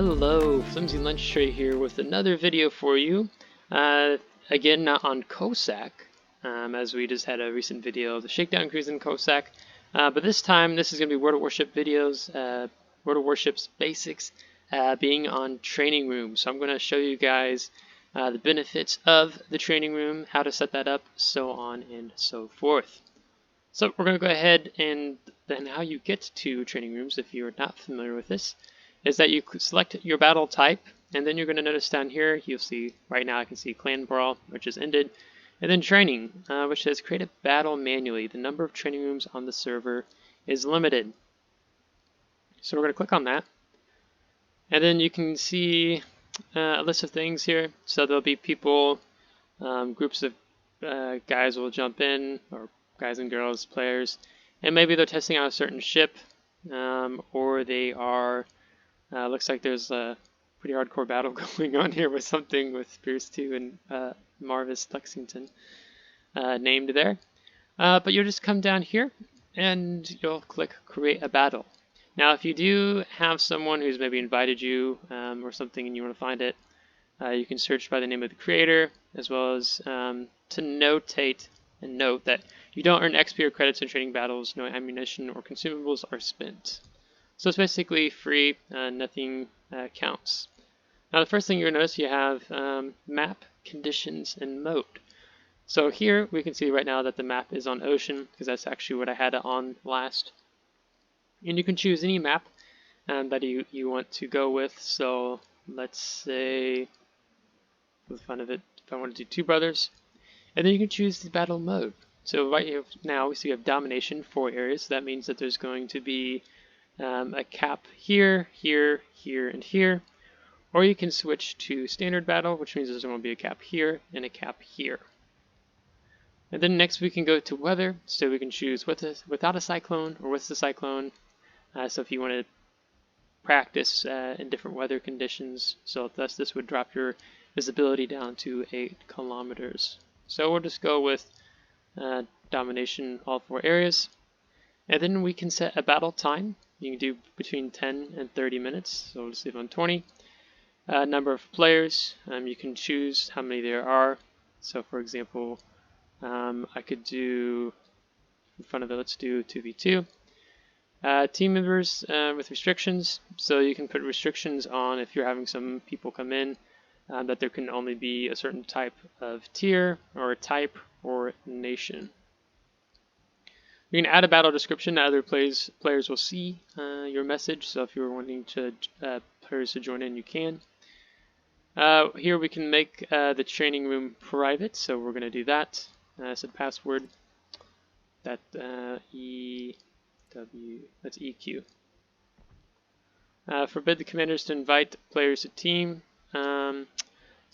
Hello, Flimsy Lunch Tray here with another video for you. Again, not on Cossack, as we just had a recent video of the Shakedown Cruise in Cossack. But this time, this is going to be World of Warship videos, World of Warships basics, being on Training Room. So I'm going to show you guys the benefits of the Training Room, how to set that up, so on and so forth. So we're going to go ahead and then how you get to Training Rooms, if you're not familiar with this, is that you select your battle type, and then you're going to notice down here, you'll see, right now I can see Clan Brawl, which is ended, and then Training, which says create a battle manually. The number of training rooms on the server is limited. So we're going to click on that, and then you can see a list of things here. So there'll be people, groups of guys will jump in, or guys and girls, players, and maybe they're testing out a certain ship, or they are looks like there's a pretty hardcore battle going on here with something with Pierce 2 and Marvis Lexington named there. But you'll just come down here and you'll click Create a Battle. Now, if you do have someone who's maybe invited you or something and you want to find it, you can search by the name of the creator, as well as to notate and note that you don't earn XP or credits in training battles. No ammunition or consumables are spent. So it's basically free, nothing counts. Now the first thing you'll notice, you have map, conditions, and mode. So here we can see right now that the map is on ocean, because that's actually what I had it on last. And you can choose any map that you want to go with. So let's say, for the fun of it, if I want to do Two Brothers. And then you can choose the battle mode. So right here now we see we have domination, 4 areas. So that means that there's going to be a cap here, here, here, and here. Or you can switch to standard battle, which means there's going to be a cap here and a cap here. And then next we can go to weather, so we can choose without a cyclone or with the cyclone. So if you want to practice in different weather conditions, so thus this would drop your visibility down to 8 kilometers. So we'll just go with domination, all 4 areas. And then we can set a battle time. You can do between 10 and 30 minutes, so we'll just leave on 20. Number of players, you can choose how many there are. So for example, I could do, in front of it, let's do 2v2. Team members with restrictions, so you can put restrictions on if you're having some people come in, that there can only be a certain type of tier, or type, or nation. You can add a battle description that other players will see your message. So if you're wanting to players to join in, you can. Here we can make the training room private. So we're going to do that. Set password. That that's EQ. Forbid the commanders to invite players to team. So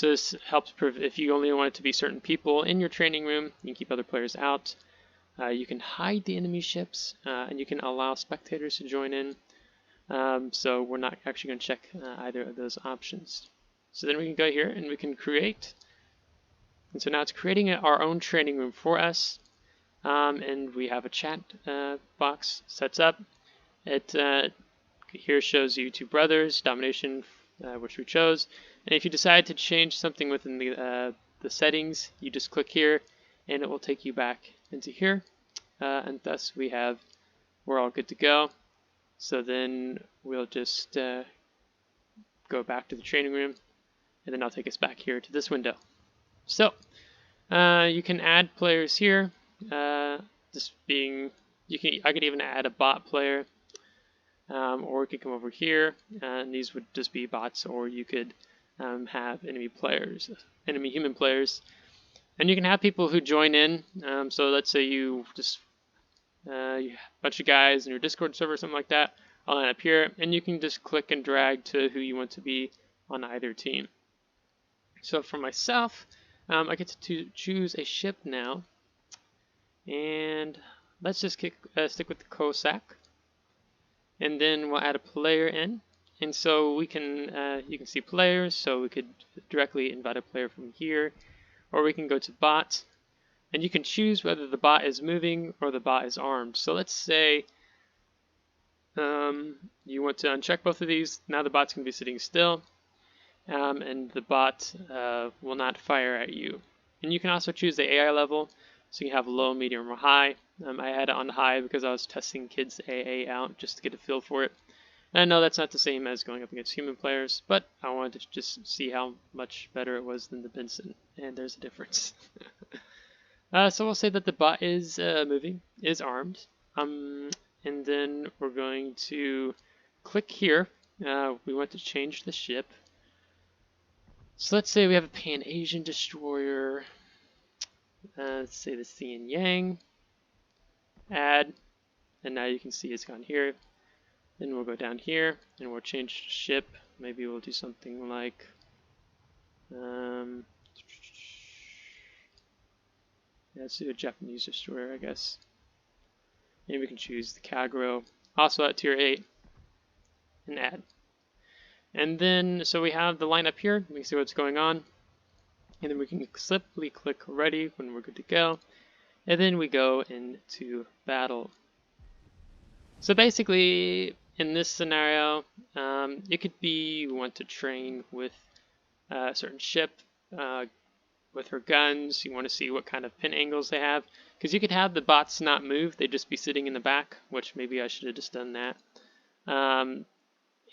this helps if you only want it to be certain people in your training room, you can keep other players out. You can hide the enemy ships, and you can allow spectators to join in. So we're not actually going to check either of those options. So then we can go here and we can create. And so now it's creating our own training room for us. And we have a chat box sets up. It here shows you Two Brothers, domination, which we chose. And if you decide to change something within the settings, you just click here and it will take you back into here. And thus we're all good to go. So then we'll just go back to the training room, and then I'll take us back here to this window. So you can add players here. I could even add a bot player, or we could come over here, and these would just be bots, or you could have enemy human players. And you can have people who join in. So let's say you just you have a bunch of guys in your Discord server or something like that. I'll end up here, and you can just click and drag to who you want to be on either team. So for myself, I get to choose a ship now, and let's just stick with the Cossack, and then we'll add a player in. And so we can you can see players, so we could directly invite a player from here. Or we can go to bot, and you can choose whether the bot is moving or the bot is armed. So let's say You want to uncheck both of these. Now the bot's going to be sitting still, and the bot will not fire at you. And you can also choose the AI level, so you can have low, medium, or high. I had it on high because I was testing kids AA out just to get a feel for it. And I know that's not the same as going up against human players, but I wanted to just see how much better it was than the Benson, and there's a difference. So we'll say that the bot is moving, is armed, and then we're going to click here. We want to change the ship. So let's say we have a Pan-Asian destroyer. Let's say the Xian Yang. Add, and now you can see it's gone here. Then we'll go down here and we'll change ship. Maybe we'll do something like let's do a Japanese destroyer, I guess. And we can choose the Kagro, also at tier 8, and add. And then, so we have the line up here. We can see what's going on. And then we can simply click ready when we're good to go. And then we go into battle. So basically, in this scenario, it could be we want to train with a certain ship, with her guns. You want to see what kind of pin angles they have. Because you could have the bots not move, they'd just be sitting in the back, which maybe I should have just done that.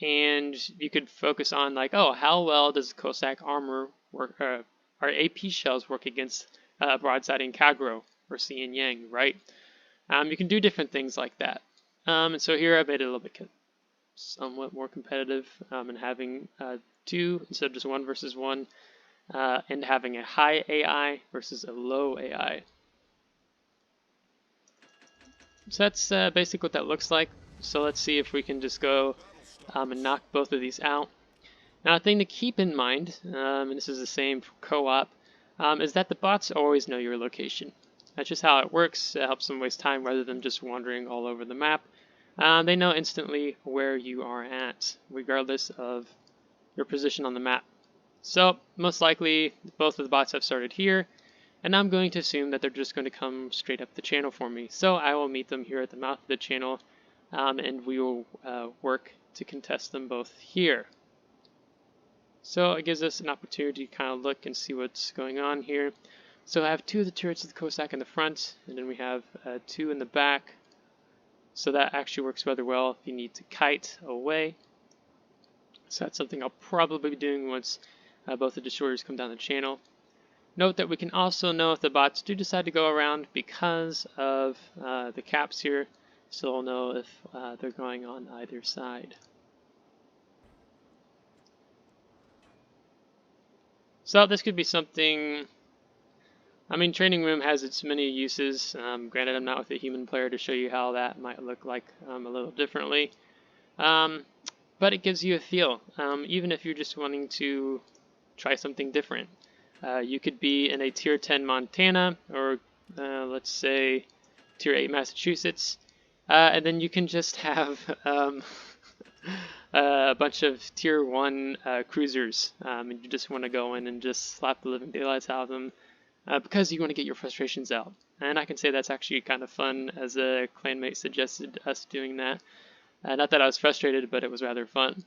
And you could focus on like, oh, how well does Cossack armor work, or AP shells work against broadsiding Kagro or Xian Yang, right? You can do different things like that. And so here I made it a little bit somewhat more competitive, and having 2 instead of just 1 versus 1, and having a high AI versus a low AI. So that's basically what that looks like. So let's see if we can just go and knock both of these out. Now, a thing to keep in mind, and this is the same for co-op, is that the bots always know your location. That's just how it works. It helps them waste time rather than just wandering all over the map. They know instantly where you are at, regardless of your position on the map. So, most likely, both of the bots have started here, and I'm going to assume that they're just going to come straight up the channel for me. So I will meet them here at the mouth of the channel, and we will work to contest them both here. So it gives us an opportunity to kind of look and see what's going on here. So I have 2 of the turrets of the Cossack in the front, and then we have 2 in the back. So that actually works rather well if you need to kite away. So that's something I'll probably be doing once both the destroyers come down the channel. Note that we can also know if the bots do decide to go around because of the caps here, so we'll know if they're going on either side. So this could be something, I mean, Training Room has its many uses. Granted, I'm not with a human player to show you how that might look like a little differently. But it gives you a feel, even if you're just wanting to try something different. You could be in a tier 10 Montana, or let's say tier 8 Massachusetts, and then you can just have a bunch of tier 1 cruisers, and you just want to go in and just slap the living daylights out of them because you want to get your frustrations out. And I can say that's actually kind of fun, as a clanmate suggested us doing that. Not that I was frustrated, but it was rather fun.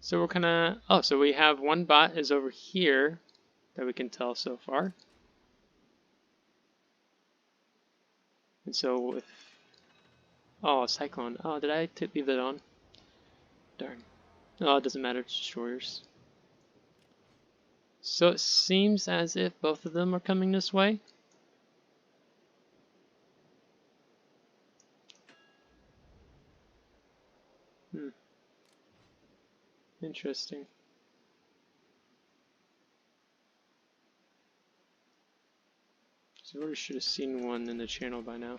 So we're gonna, oh, so we have one bot is over here that we can tell so far. And so with, oh, Cyclone, oh, did I leave that on? Darn. Oh, it doesn't matter, it's destroyers. So it seems as if both of them are coming this way. Interesting. So we already should have seen one in the channel by now.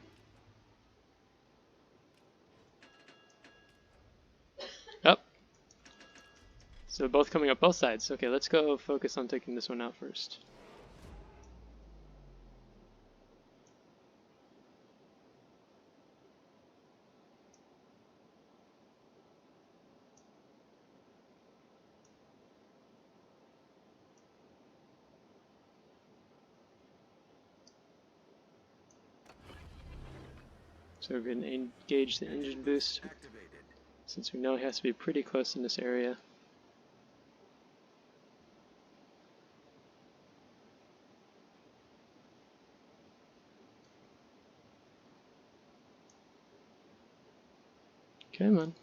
Oh. So both coming up both sides. Okay, let's go focus on taking this one out first. So we're going to engage the engine boost, since we know he has to be pretty close in this area. Come on.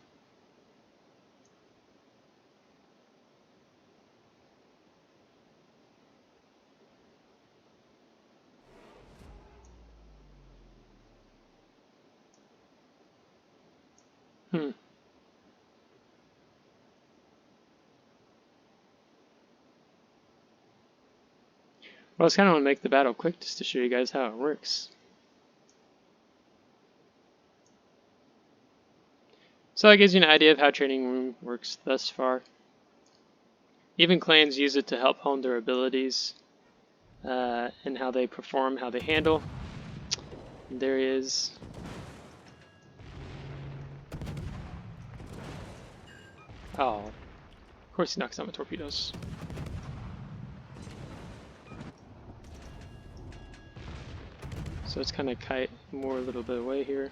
Well, I just kind of want to make the battle quick just to show you guys how it works. So that gives you an idea of how Training Room works thus far. Even clans use it to help hone their abilities and how they perform, how they handle. And there he is. Oh, of course he knocks out my torpedoes. So it's kind of kite more a little bit away here.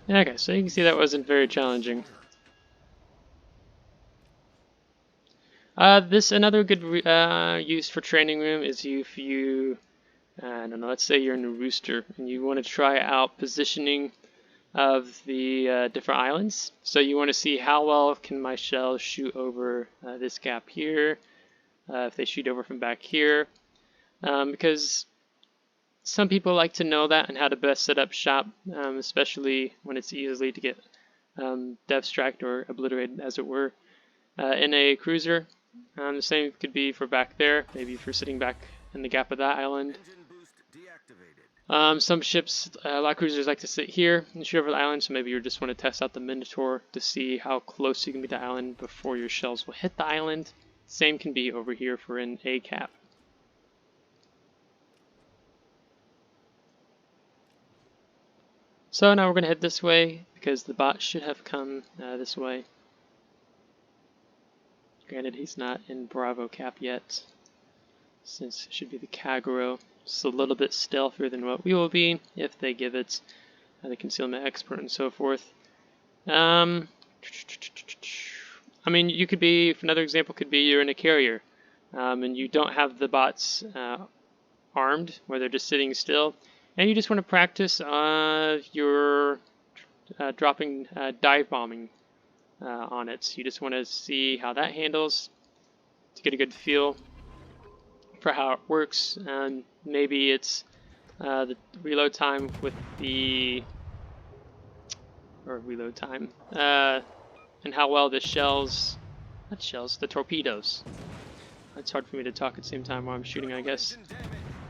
Okay, so you can see that wasn't very challenging. Another good use for Training Room is if you, I don't know, let's say you're in a rooster and you want to try out positioning of the different islands. So you want to see how well can my shells shoot over this gap here, if they shoot over from back here, because some people like to know that and how to best set up shop, especially when it's easily to get dev-striked or obliterated, as it were, in a cruiser. The same could be for back there, maybe if you're sitting back in the gap of that island. Some ships, a lot of cruisers like to sit here and shoot over the island, so maybe you just want to test out the Minotaur to see how close you can be to the island before your shells will hit the island. Same can be over here for an A cap. So now we're going to head this way because the bot should have come this way. Granted, he's not in Bravo cap yet, since it should be the Kagero. Just a little bit stealthier than what we will be if they give it the concealment expert and so forth. I mean, you could be, another example could be you're in a carrier and you don't have the bots armed, where they're just sitting still, and you just want to practice your dropping dive bombing on it. So you just want to see how that handles to get a good feel for how it works, and maybe it's the reload time with the reload time and how well the the torpedoes. It's hard for me to talk at the same time while I'm shooting, I guess.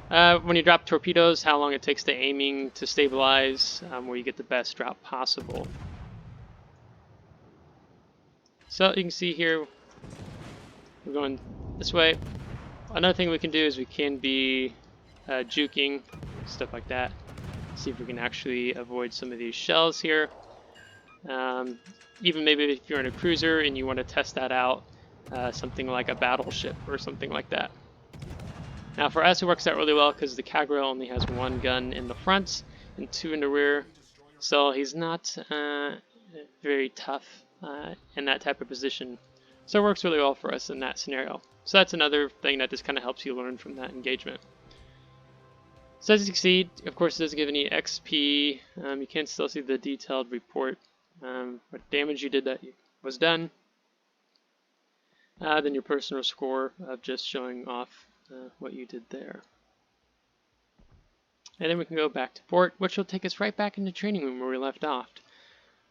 When you drop torpedoes, how long it takes to aiming to stabilize, where you get the best drop possible. So you can see here, we're going this way. Another thing we can do is we can be juking, stuff like that. See if we can actually avoid some of these shells here. Even maybe if you're in a cruiser and you want to test that out, something like a battleship or something like that. Now for us it works out really well because the Kagero only has one gun in the front and two in the rear, so he's not very tough in that type of position. So it works really well for us in that scenario. So that's another thing that just kind of helps you learn from that engagement. So as you can see, of course it doesn't give any XP. You can still see the detailed report, what damage you did that was done. Then your personal score of just showing off what you did there. And then we can go back to port, which will take us right back into Training Room where we left off.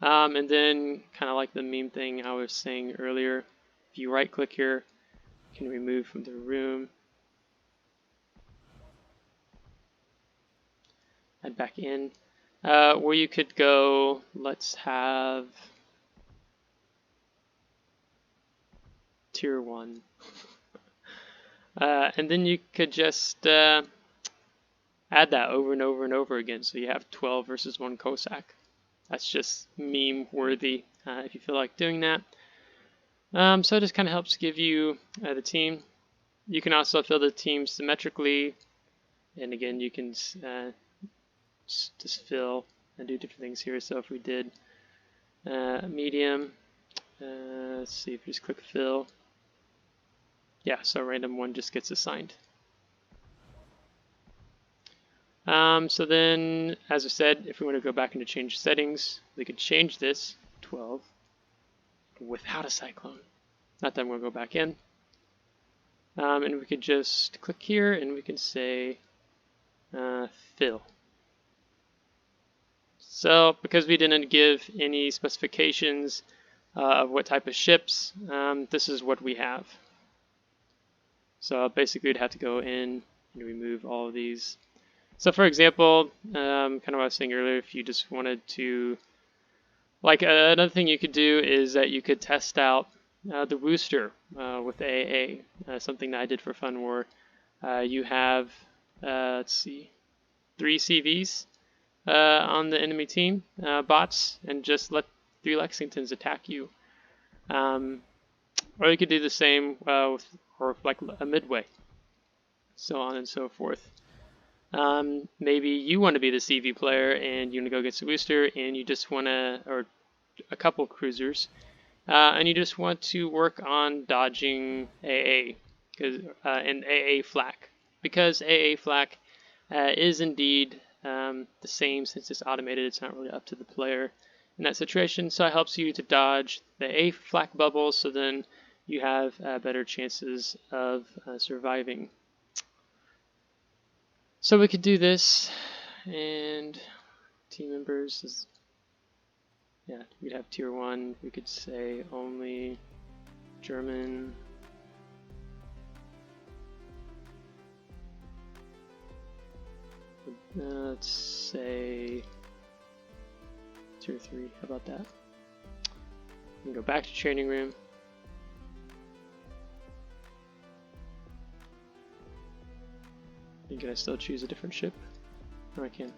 And then, kind of like the meme thing I was saying earlier, if you right click here, you can remove from the room, add back in, where you could go, let's have tier 1. And then you could just add that over and over and over again, so you have 12 versus 1 Cossack. That's just meme worthy if you feel like doing that. So it just kind of helps give you the team You can also fill the team symmetrically, and again you can just fill and do different things here. So if we did medium, let's see if we just click fill. Yeah, so random one just gets assigned. So then, as I said, if we want to go back into change settings, we could change this 12 without a cyclone. Not that I'm going to go back in. And we could just click here and we can say fill. So because we didn't give any specifications of what type of ships, this is what we have. So basically we'd have to go in and remove all of these. So for example, kind of what I was saying earlier, if you just wanted to, like another thing you could do is that you could test out the booster with AA, something that I did for Fun War. You have, let's see, 3 CVs on the enemy team, bots, and just let 3 Lexingtons attack you. Or you could do the same with, or like a midway, so on and so forth. Maybe you want to be the CV player and you want to go get some booster and you just want to, or a couple cruisers, and you just want to work on dodging AA and AA flak, because AA flak is indeed the same. Since it's automated, it's not really up to the player in that situation, so it helps you to dodge the A flak bubbles, so then you have better chances of surviving. So we could do this, and team members is, yeah, we'd have tier 1. We could say only German. Let's say tier 3. How about that? We can go back to training room. Can I still choose a different ship? No, I can.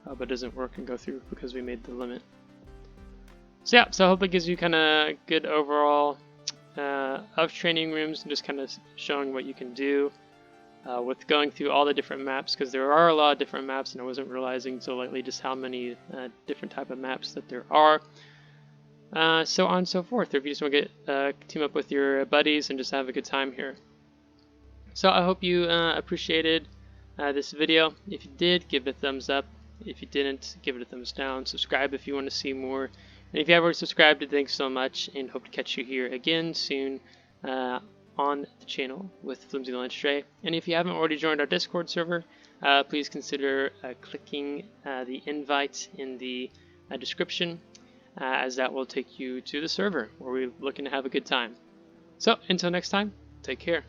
Oh, but it doesn't work and go through because we made the limit. So yeah, so I hope it gives you kind of good overall of training rooms and just kind of showing what you can do with going through all the different maps, because there are a lot of different maps and I wasn't realizing so lately just how many different type of maps that there are. So on and so forth. Or if you just want to get team up with your buddies and just have a good time here. So I hope you appreciated this video. If you did, give it a thumbs up. If you didn't, give it a thumbs down. Subscribe if you want to see more. And if you have already subscribed, thanks so much, and hope to catch you here again soon on the channel with Flimsy Line Stray. And if you haven't already joined our Discord server, please consider clicking the invite in the description, as that will take you to the server where we're looking to have a good time. So until next time, take care.